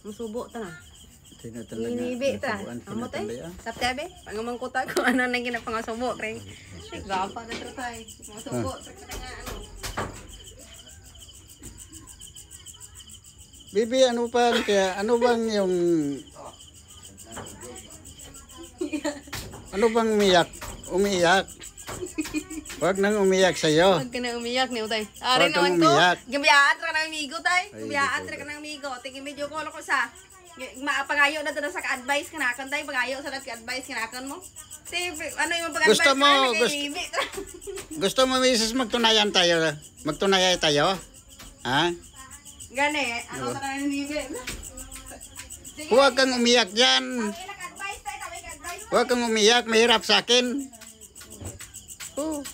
Musubo ta na. Inibi ta. Amo tay. Tapte abe. Pangamang kuta ko ano nang ginapangasubo kay. Gapa na to tay. Musubo sa nga ano. Bibi, ano bang yung ano bang umiyak? Huwag nang umiyak sa'yo. Huwag ka na umiyak ni Utay. Huwag kang umiyak. Gabiyaan ka ng amigo, tay. Gabiyaan ka ng amigo. Tingin medyo ko ko sa pagayo na doon sa ka-advise ka na. Tay, pagayo sa ka-advise ka na mo. Ano yung pag-advise Gusto mo, gusto mo, Mrs. magtunayan tayo? Magtunayan tayo? Ha? Gani, ano ta na ni Bibi? Huwag kang umiyak dyan. Huwag kang umiyak, mahirap sa akin. Oh.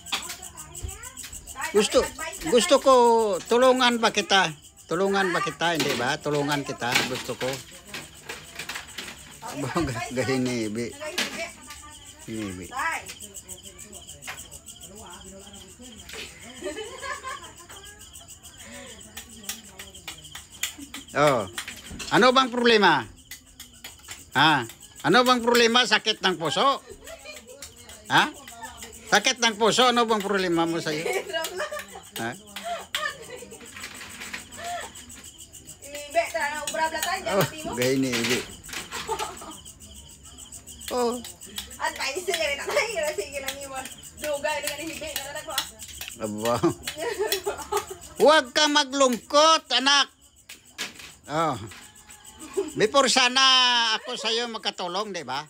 Gusto ko, tulungan ba kita? Tulungan ba kita? Hindi ba? Tulungan kita. Gusto ko. Gahinibi. Hinibi. Oh. Ano bang problema? Ha? Ano bang problema? Sakit ng puso? Ha? Sakit ng puso? Ano bang problema mo sa'yo? Ha? Inibe, tara ubra blatan diyan pati mo. Gay ni Ibi. Oh. At paisi ka rin tatay, sige lang mo. Dugay na hibe na ko. Aba. Huwag ka maglungkot, anak. Oh. Before sana ako sa'yo makatulong, di ba?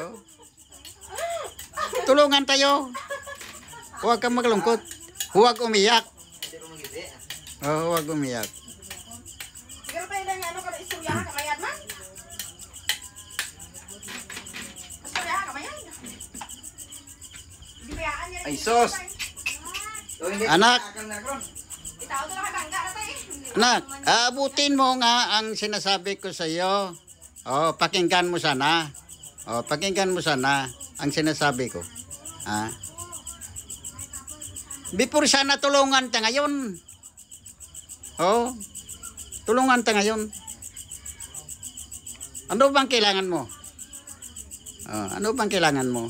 Oh. Tulungan tayo. Huwag kang maglungkot. Huwag umiyak. Oh, huwag umiyak. Pero pa ilang ano ka istorya ka mayad man? Istorya ka mayad? Dibayaan niya. Ay sos. Anak. Itaw to lang bangga na tay. Anak, abutin mo nga ang sinasabi ko sa iyo. Oh, pakinggan mo sana. Oh, pakinggan mo sana ang sinasabi ko. Ha? Before sana tulungan ta ngayon. Oh. Tulungan ta ngayon. Ano bang kailangan mo? Oh, ano bang kailangan mo?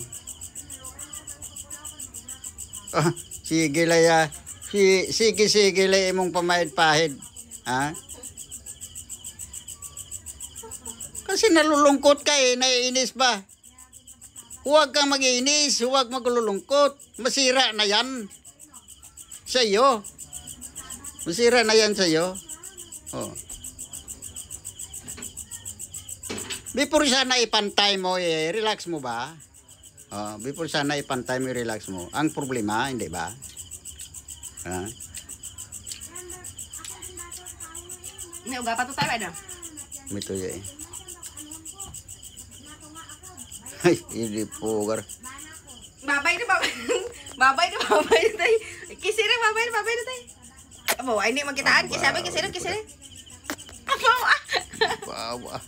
Oh, sige laya. Sige laya imong pamahid-pahid. Ha? Kasi nalulungkot ka eh, naiinis ba? Huwag kang mag-iinis, huwag maglulungkot. Masira na yan sa iyo. Masira na yan sa iyo. Oh. Before sana ipantay mo, relax mo ba? Oh, before sana ipantay mo, relax mo. Ang problema, hindi ba? Ha? May uga pa to tayo ano? Ito yan. Ay, hindi po. Babay na babay. Babay na tayo. Kisire, babay na tayo. Abo, ay hindi magkitaan. Kisire. Abo, Bawa.